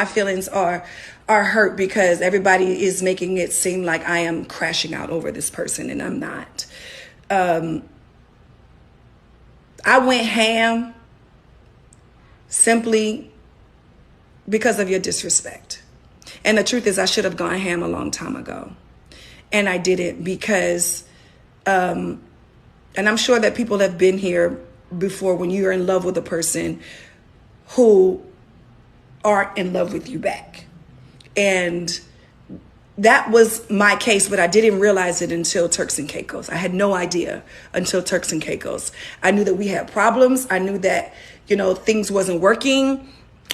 My feelings are hurt because everybody is making it seem like I am crashing out over this person, and I'm not. I went ham simply because of your disrespect. And the truth is, I should have gone ham a long time ago. And I didn't because, and I'm sure that people have been here before when you're in love with a person who aren't in love with you back. And that was my case, but I didn't realize it until Turks and Caicos. I had no idea until Turks and Caicos. I knew that we had problems. I knew that, things wasn't working,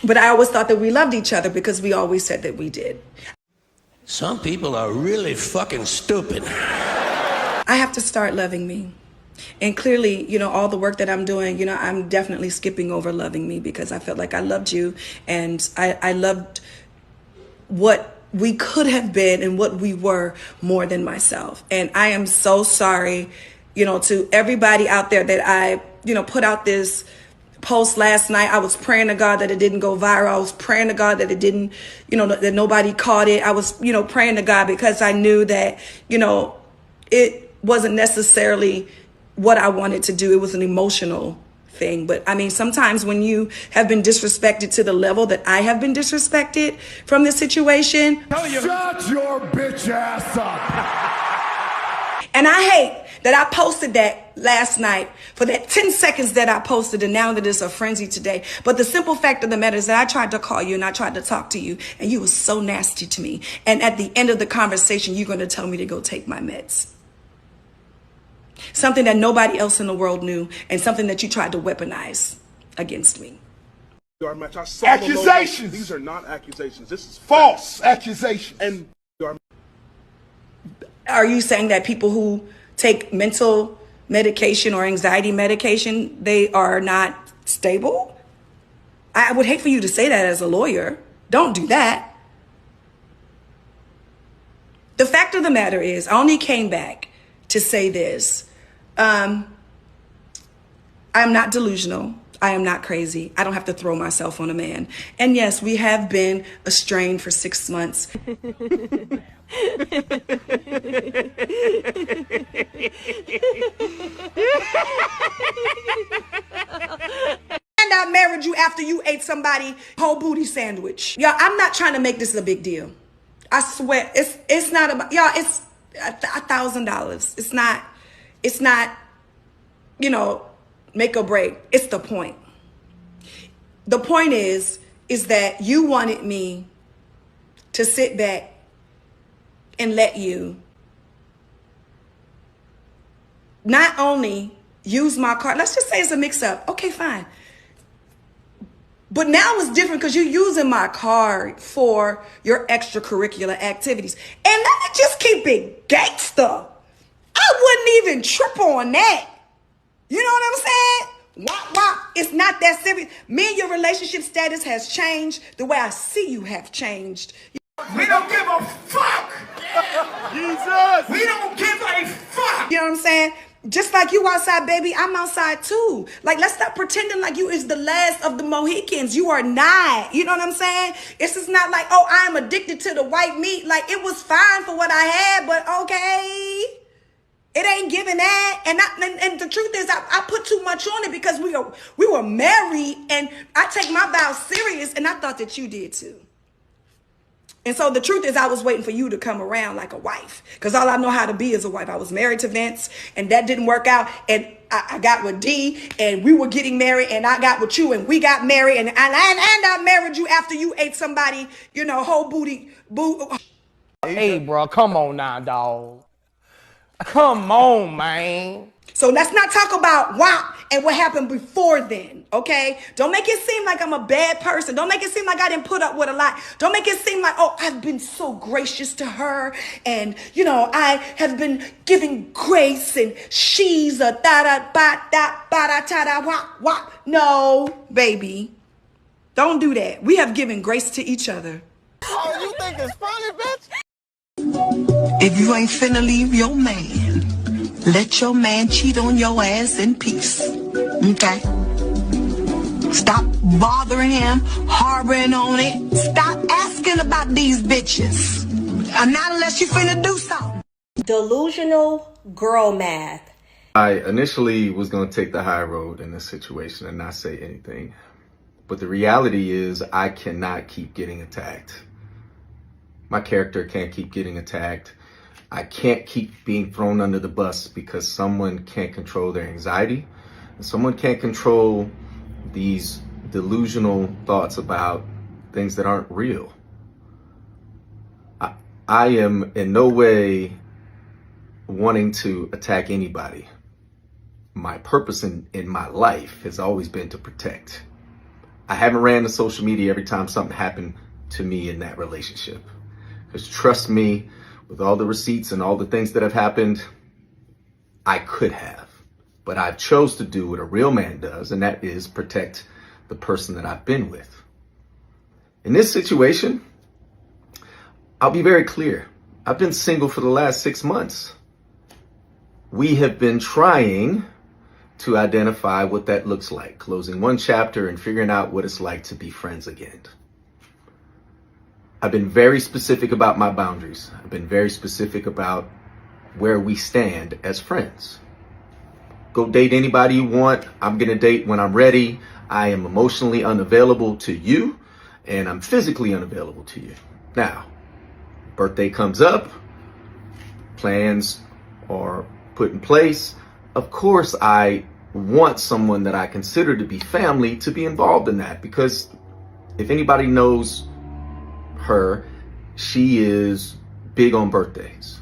but I always thought that we loved each other because we always said that we did. Some people are really fucking stupid. I have to start loving me. And clearly, all the work that I'm doing, I'm definitely skipping over loving me because I felt like I loved you and I loved what we could have been and what we were more than myself. And I am so sorry, to everybody out there that I, put out this post last night. I was praying to God that it didn't go viral. I was praying to God that it didn't, that nobody caught it. I was, praying to God because I knew that, it wasn't necessarily what I wanted to do. It was an emotional thing. But I mean, sometimes when you have been disrespected to the level that I have been disrespected from this situation. Shut your bitch ass up. And I hate that I posted that last night for that 10 seconds that I posted, and now that it's a frenzy today. But the simple fact of the matter is that I tried to call you and I tried to talk to you and you were so nasty to me. And at the end of the conversation, you're going to tell me to go take my meds. Something that nobody else in the world knew, and something that you tried to weaponize against me. Accusations! These are not accusations. This is false accusations. And are you saying that people who take mental medication or anxiety medication, they are not stable? I would hate for you to say that as a lawyer. Don't do that. The fact of the matter is, I only came back to say this. I'm not delusional. I am not crazy. I don't have to throw myself on a man. And yes, we have been estranged for 6 months. And I married you after you ate somebody's whole booty sandwich. Y'all, I'm not trying to make this a big deal. I swear, it's not about, y'all, it's $1,000. It's not, make or break. It's the point. The point is that you wanted me to sit back and let you not only use my card. Let's just say it's a mix up. Okay, fine. But now it's different because you're using my card for your extracurricular activities. And let me just keep it gangster. I wouldn't even trip on that. You know what I'm saying? Wop, wop. It's not that serious. Me and your relationship status has changed. The way I see you have changed. We don't give a fuck. Jesus! We don't give a fuck. You know what I'm saying? Just like you outside, baby, I'm outside too. Like, let's stop pretending like you is the last of the Mohicans. You are not. You know what I'm saying? It's just not like, oh, I'm addicted to the white meat. Like, it was fine for what I had, but okay. It ain't giving that. And the truth is, I put too much on it because we were married, and I take my vows serious, and I thought that you did too. And so the truth is, I was waiting for you to come around like a wife, because all I know how to be is a wife. I was married to Vince, and that didn't work out. And I got with D, and we were getting married, and I got with you, and we got married, and I married you after you ate somebody, whole booty. Hey, bro, come on now, dog. Come on, man. So let's not talk about WAP and what happened before then, okay? Don't make it seem like I'm a bad person. Don't make it seem like I didn't put up with a lot. Don't make it seem like, oh, I've been so gracious to her, and, I have been giving grace, and she's a da-da-ba-da-ba-da-ta-da wop wop. No, baby. Don't do that. We have given grace to each other. Oh, you think it's funny, bitch? If you ain't finna leave your man, let your man cheat on your ass in peace. Okay? Stop bothering him, harboring on it. Stop asking about these bitches. Not unless you finna do something. Delusional girl math. I initially was going to take the high road in this situation and not say anything. But the reality is I cannot keep getting attacked. My character can't keep getting attacked. I can't keep being thrown under the bus because someone can't control their anxiety. And someone can't control these delusional thoughts about things that aren't real. I am in no way wanting to attack anybody. My purpose in my life has always been to protect. I haven't ran to social media every time something happened to me in that relationship. Because trust me, with all the receipts and all the things that have happened, I could have. But I've chose to do what a real man does, and that is protect the person that I've been with. In this situation, I'll be very clear. I've been single for the last 6 months. We have been trying to identify what that looks like, closing one chapter and figuring out what it's like to be friends again. I've been very specific about my boundaries. I've been very specific about where we stand as friends. Go date anybody you want. I'm going to date when I'm ready. I am emotionally unavailable to you, and I'm physically unavailable to you. Now, birthday comes up, plans are put in place. Of course, I want someone that I consider to be family to be involved in that, because if anybody knows her, she is big on birthdays.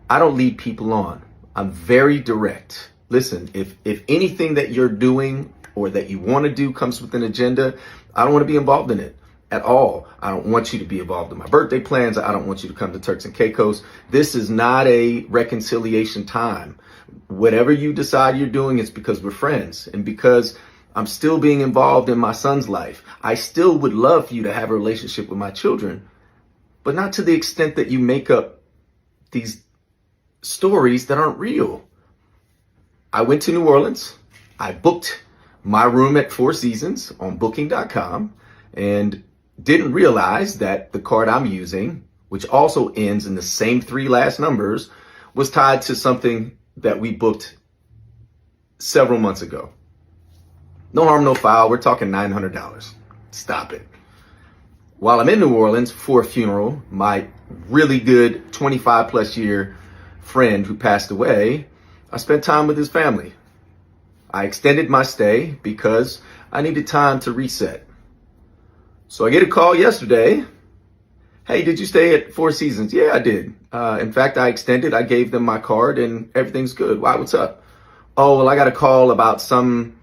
I don't lead people on. I'm very direct. Listen, if anything that you're doing or that you want to do comes with an agenda, I don't want to be involved in it at all. I don't want you to be involved in my birthday plans. I don't want you to come to Turks and Caicos. This is not a reconciliation time. Whatever you decide you're doing, it's because we're friends and because I'm still being involved in my son's life. I still would love for you to have a relationship with my children, but not to the extent that you make up these stories that aren't real. I went to New Orleans. I booked my room at Four Seasons on booking.com and didn't realize that the card I'm using, which also ends in the same 3 last numbers, was tied to something that we booked several months ago. No harm, no foul. We're talking $900. Stop it. While I'm in New Orleans for a funeral, my really good 25 plus year friend who passed away, I spent time with his family. I extended my stay because I needed time to reset. So I get a call yesterday. Hey, did you stay at Four Seasons? Yeah, I did. In fact, I extended. I gave them my card and everything's good. Why, what's up? Oh, well, I got a call about some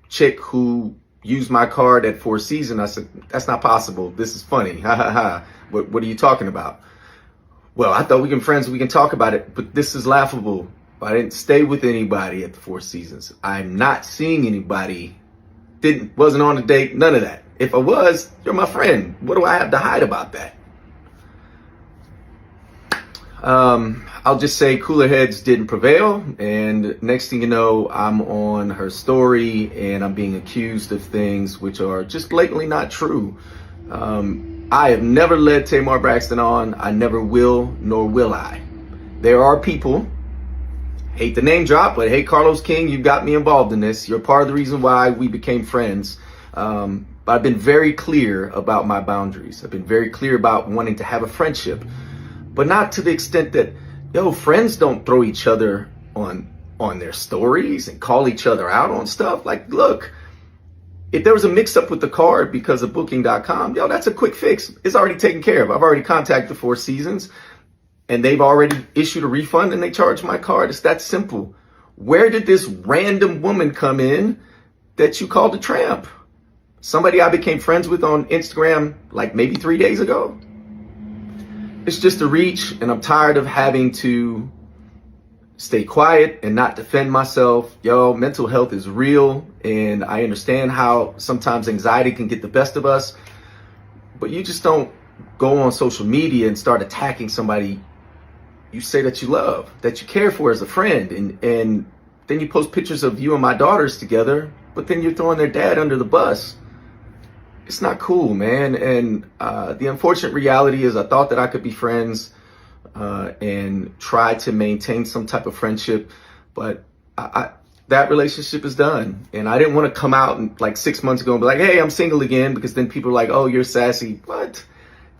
chick who used my card at Four Seasons. I said, that's not possible. This is funny. Ha ha ha. What are you talking about? Well, I thought we can friends. We can talk about it, but this is laughable. I didn't stay with anybody at the Four Seasons. I'm not seeing anybody. Wasn't on a date. None of that. If I was, you're my friend. What do I have to hide about that? I'll just say cooler heads didn't prevail. And next thing you know, I'm on her story and I'm being accused of things which are just blatantly not true. I have never led Tamar Braxton on. I never will, nor will I. There are people, hate the name drop, but hey, Carlos King, you got me involved in this. You're part of the reason why we became friends. But I've been very clear about my boundaries. I've been very clear about wanting to have a friendship, but not to the extent that, friends don't throw each other on their stories and call each other out on stuff. Like, look, if there was a mix up with the card because of booking.com, that's a quick fix. It's already taken care of. I've already contacted the Four Seasons and they've already issued a refund and they charged my card. It's that simple. Where did this random woman come in that you called a tramp? Somebody I became friends with on Instagram like maybe 3 days ago? It's just a reach, and I'm tired of having to stay quiet and not defend myself. Mental health is real, and I understand how sometimes anxiety can get the best of us, but you just don't go on social media and start attacking somebody you say that you love, that you care for as a friend, and then you post pictures of you and my daughters together but then you're throwing their dad under the bus. It's not cool, man. And the unfortunate reality is I thought that I could be friends and try to maintain some type of friendship, but that relationship is done. And I didn't want to come out and like 6 months ago and be like, hey, I'm single again, because then people are like, oh, you're sassy. What?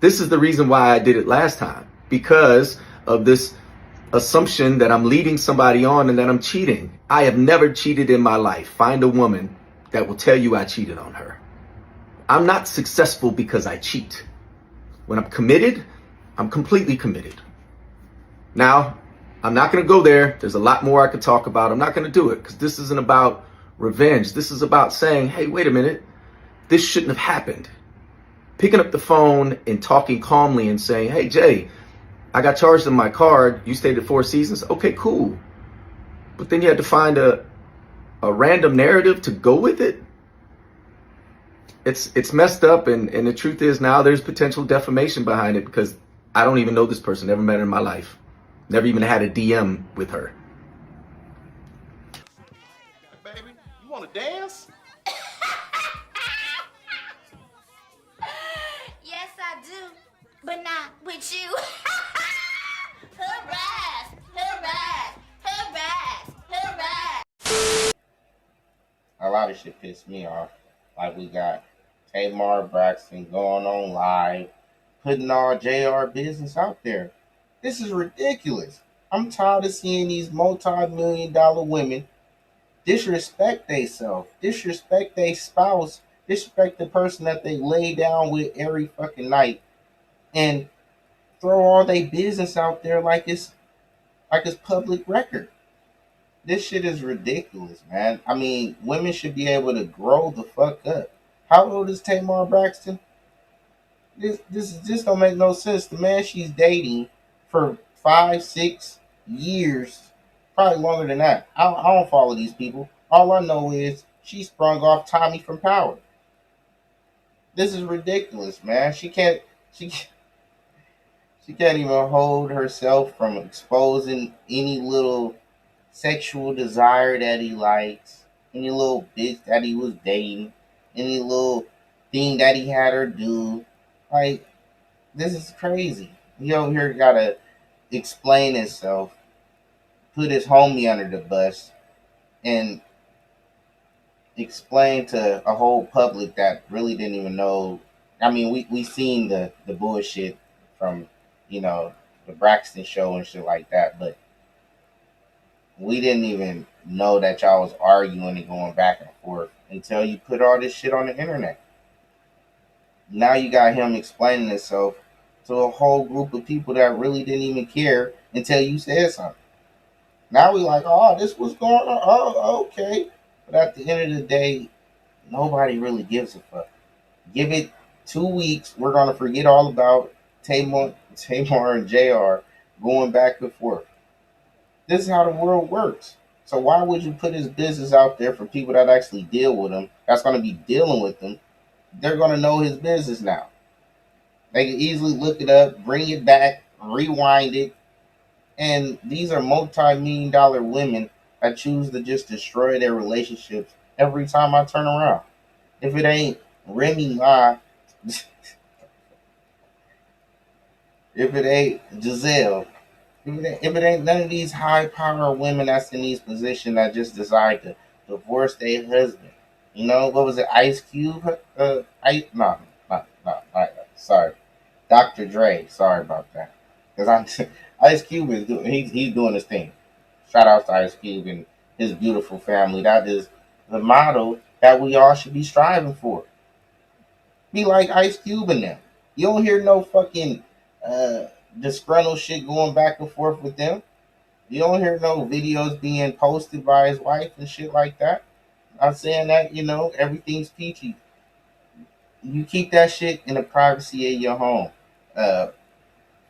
This is the reason why I did it last time, because of this assumption that I'm leading somebody on and that I'm cheating. I have never cheated in my life. Find a woman that will tell you I cheated on her. I'm not successful because I cheat. When I'm committed, I'm completely committed. Now, I'm not going to go there. There's a lot more I could talk about. I'm not going to do it because this isn't about revenge. This is about saying, hey, wait a minute. This shouldn't have happened. Picking up the phone and talking calmly and saying, hey, Jay, I got charged on my card. You stayed at Four Seasons. Okay, cool. But then you had to find a random narrative to go with it. It's messed up, and the truth is now there's potential defamation behind it because I don't even know this person, never met her in my life, never even had a DM with her. Baby, you want to dance? Yes, I do, but not with you. Harass, harass, harass, harass. A lot of shit pissed me off. Like we got Tamar, Braxton going on live, putting all JR business out there. This is ridiculous. I'm tired of seeing these multi-million-dollar women disrespect themselves, disrespect their spouse, disrespect the person that they lay down with every fucking night, and throw all their business out there like it's public record. This shit is ridiculous, man. I mean, women should be able to grow the fuck up. How old is Tamar Braxton? This don't make no sense. The man she's dating for 5-6 years, probably longer than that. I don't follow these people. All I know is she sprung off Tommy from Power. This is ridiculous, man. She can't even hold herself from exposing any little sexual desire that he likes, any little bitch that he was dating, any little thing that he had her do. Like, this is crazy. He over here gotta explain himself, put his homie under the bus, and explain to a whole public that really didn't even know. I mean, we seen the bullshit from, the Braxton show and shit like that, but we didn't even know that y'all was arguing and going back and forth until you put all this shit on the internet. Now you got him explaining himself to a whole group of people that really didn't even care until you said something. Now we like, oh, this was going on. Oh, okay. But at the end of the day, nobody really gives a fuck. Give it 2 weeks. We're going to forget all about Tamar and JR going back and forth. This is how the world works. So why would you put his business out there for people that actually deal with him, that's going to be dealing with him? They're going to know his business now. They can easily look it up, bring it back, rewind it. And these are multi-million-dollar women that choose to just destroy their relationships every time I turn around. If it ain't Remy Ma, if it ain't Giselle, if it ain't none of these high-power women that's in these positions that just decide to divorce their husband. What was it, Ice Cube? Sorry. Dr. Dre, sorry about that. Because Ice Cube is he's doing his thing. Shout out to Ice Cube and his beautiful family. That is the motto that we all should be striving for. Be like Ice Cube and them. You don't hear no fucking disgruntled shit going back and forth with them. You don't hear no videos being posted by his wife and shit like that. I'm saying that, everything's peachy. You keep that shit in the privacy of your home.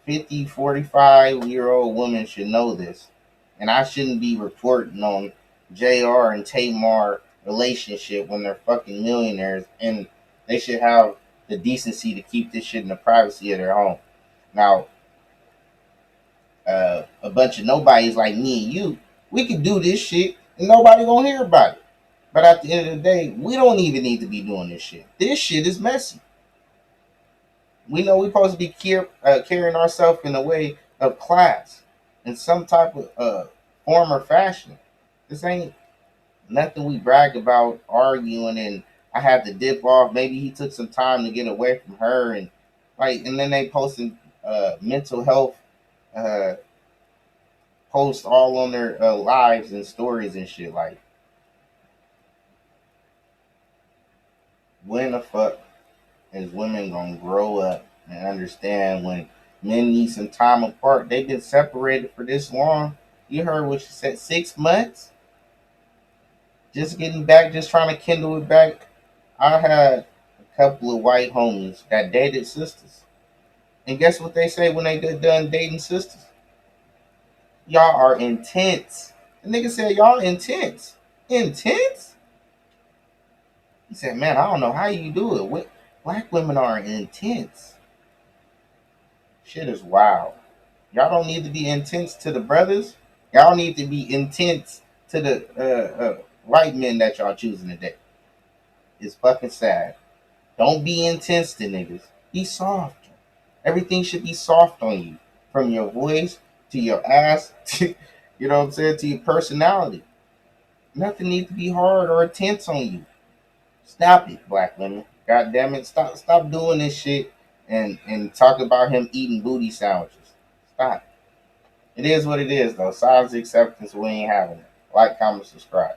45-year-old woman should know this. And I shouldn't be reporting on JR and Tamar relationship when they're fucking millionaires, and they should have the decency to keep this shit in the privacy of their home. Now, a bunch of nobodies like me and you, we could do this shit and nobody gonna hear about it. But at the end of the day, we don't even need to be doing this shit. This shit is messy. We know we're supposed to be carrying ourselves in a way of class, in some type of form or fashion. This ain't nothing we brag about arguing and I had to dip off. Maybe he took some time to get away from her and and then they posting mental health uh, posts all on their lives and stories and shit. Like, when the fuck is women gonna grow up and understand when men need some time apart? They've been separated for this long. You heard what she said, 6 months? Just getting back, just trying to kindle it back. I had a couple of white homies that dated sisters. And guess what they say when they get done dating sisters? Y'all are intense. The nigga said, y'all intense. Intense? He said, man, I don't know how you do it. Black women are intense. Shit is wild. Y'all don't need to be intense to the brothers. Y'all need to be intense to the white men that y'all choosing today. It's fucking sad. Don't be intense to niggas. Be soft. Everything should be soft on you. From your voice to your ass to, you know what I'm saying, to your personality. Nothing needs to be hard or intense on you. Stop it, black women. God damn it. Stop doing this shit and talk about him eating booty sandwiches. Stop. It is what it is, though. Silence acceptance, we ain't having it. Like, comment, subscribe.